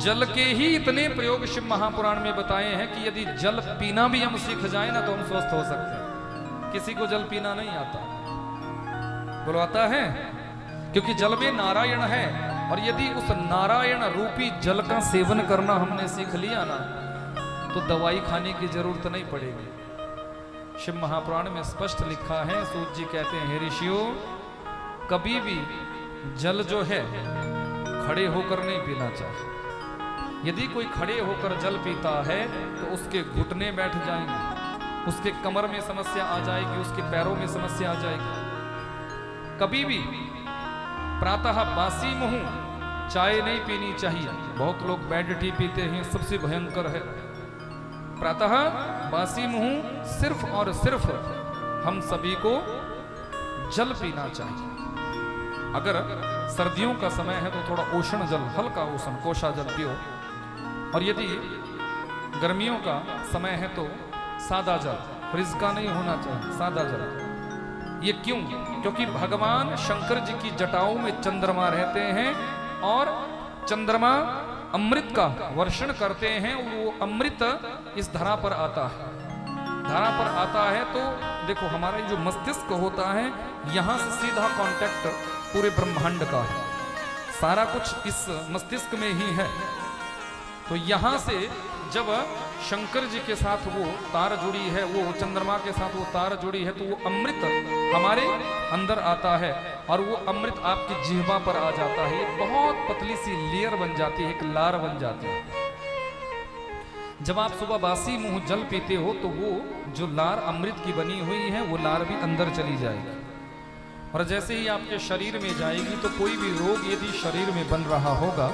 जल के ही इतने प्रयोग शिव महापुराण में बताए हैं कि यदि जल पीना भी हम सीख जाए ना तो हम स्वस्थ हो सकते हैं। किसी को जल पीना नहीं आता, बोलो आता है? क्योंकि जल में नारायण है, और यदि उस नारायण रूपी जल का सेवन करना हमने सीख लिया ना तो दवाई खाने की जरूरत नहीं पड़ेगी। शिव महापुराण में स्पष्ट लिखा है, सूत जी कहते हैं, हे ऋषियों, कभी भी जल जो है खड़े होकर नहीं पीना चाहिए। यदि कोई खड़े होकर जल पीता है तो उसके घुटने बैठ जाएंगे, उसके कमर में समस्या आ जाएगी, उसके पैरों में समस्या आ जाएगी। कभी भी प्रातः बासी मुंह चाय नहीं पीनी चाहिए। बहुत लोग बेड टी पीते हैं, सबसे भयंकर है। प्रातः बासी मुंह सिर्फ और सिर्फ हम सभी को जल पीना चाहिए। अगर सर्दियों का समय है तो थोड़ा उष्ण जल, हल्का उष्ण कोसा जल पियो, और यदि गर्मियों का समय है तो सादा जल, फ्रिज का नहीं होना चाहिए, सादा जल। ये क्यों? क्योंकि भगवान शंकर जी की जटाओं में चंद्रमा रहते हैं और चंद्रमा अमृत का वर्षण करते हैं, वो अमृत इस धरा पर आता है। धरा पर आता है तो देखो, हमारा जो मस्तिष्क होता है, यहां से सीधा कांटेक्ट पूरे ब्रह्मांड का है, सारा कुछ इस मस्तिष्क में ही है। तो यहां से जब शंकर जी के साथ वो तार जुड़ी है, वो चंद्रमा के साथ वो तार जुड़ी है, तो वो अमृत हमारे अंदर आता है और वो अमृत आपकी जिह्वा पर आ जाता है। एक बहुत पतली सी लेयर बन जाती है, एक लार बन जाती है। जब आप सुबह बासी मुंह जल पीते हो तो वो जो लार अमृत की बनी हुई है, वो लार भी अंदर चली जाएगी, और जैसे ही आपके शरीर में जाएगी तो कोई भी रोग यदि शरीर में बन रहा होगा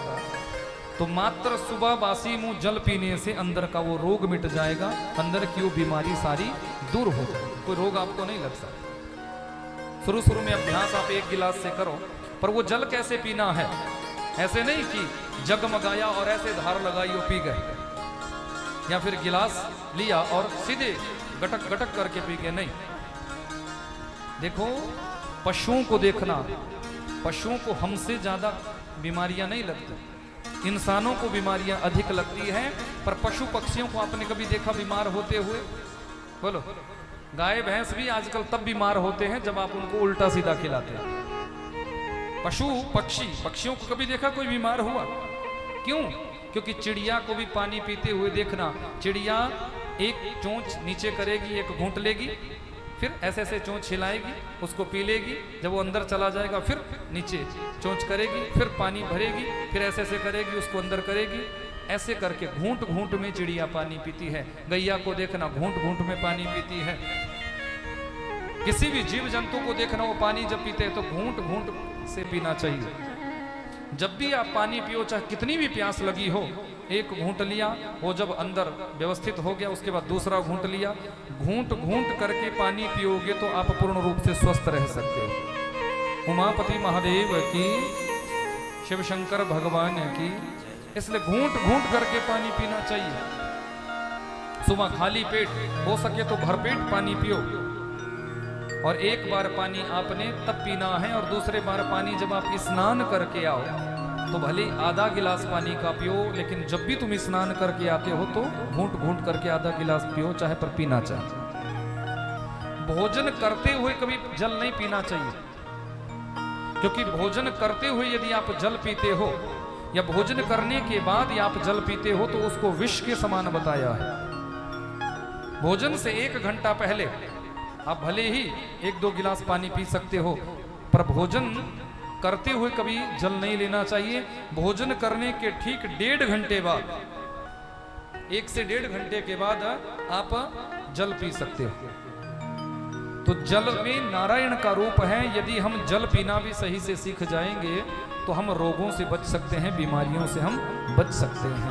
तो मात्र सुबह बासी मुंह जल पीने से अंदर का वो रोग मिट जाएगा, अंदर की वो बीमारी सारी दूर हो जाएगी, कोई रोग आपको नहीं लग सकता। शुरू शुरू में अभ्यास आप एक गिलास से करो, पर वो जल कैसे पीना है? ऐसे नहीं कि जगमगाया और ऐसे धार लगाई और पी गए, या फिर गिलास लिया और सीधे गटक गटक करके पी गए, नहीं। देखो, पशुओं को देखना, पशुओं को हमसे ज्यादा बीमारियां नहीं लगती, इंसानों को बीमारियां अधिक लगती हैं, पर पशु पक्षियों को आपने कभी देखा बीमार होते हुए? बोलो। गाय भैंस भी आजकल तब बीमार होते हैं जब आप उनको उल्टा सीधा खिलाते हैं। पशु पक्षी, पक्षियों को कभी देखा कोई बीमार हुआ? क्यों? क्योंकि चिड़िया को भी पानी पीते हुए देखना, चिड़िया एक चोंच नीचे करेगी, एक घूंट लेगी, फिर ऐसे ऐसे चोंच हिलाएगी, उसको पी लेगी, जब वो अंदर चला जाएगा फिर नीचे चोंच करेगी, फिर पानी भरेगी, फिर ऐसे ऐसे करेगी, उसको अंदर करेगी। ऐसे करके घूंट घूंट में चिड़िया पानी पीती है। गैया को देखना, घूंट घूंट में पानी पीती है। किसी भी जीव जंतु को देखना, वो पानी जब पीते हैं तो घूंट घूंट से पीना चाहिए। जब भी आप पानी पियो, चाहे कितनी भी प्यास लगी हो, एक घूंट लिया, वो जब अंदर व्यवस्थित हो गया, उसके बाद दूसरा घूंट लिया। घूंट घूंट करके पानी पियोगे तो आप पूर्ण रूप से स्वस्थ रह सकते हो। उमापति महादेव की, शिव शंकर भगवान की। इसलिए घूंट घूंट करके पानी पीना चाहिए। सुबह खाली पेट, हो सके तो भरपेट पानी पियो, और एक बार पानी आपने तब पीना है, और दूसरे बार पानी जब आप स्नान करके आओ तो भले आधा गिलास पानी का पियो, लेकिन जब भी तुम स्नान करके आते हो तो घूंट घूंट करके आधा गिलास पियो, चाहे पर पीना चाहिए। भोजन करते हुए कभी जल नहीं पीना चाहिए, क्योंकि भोजन करते हुए यदि आप जल पीते हो या भोजन करने के बाद आप जल पीते हो तो उसको विष के समान बताया है। भोजन से 1 घंटा पहले आप भले ही 1-2 गिलास पानी पी सकते हो, पर भोजन करते हुए कभी जल नहीं लेना चाहिए। भोजन करने के ठीक 1.5 घंटे बाद, 1 से 1.5 घंटे के बाद आप जल पी सकते हो। तो जल में नारायण का रूप है। यदि हम जल पीना भी सही से सीख जाएंगे तो हम रोगों से बच सकते हैं, बीमारियों से हम बच सकते हैं।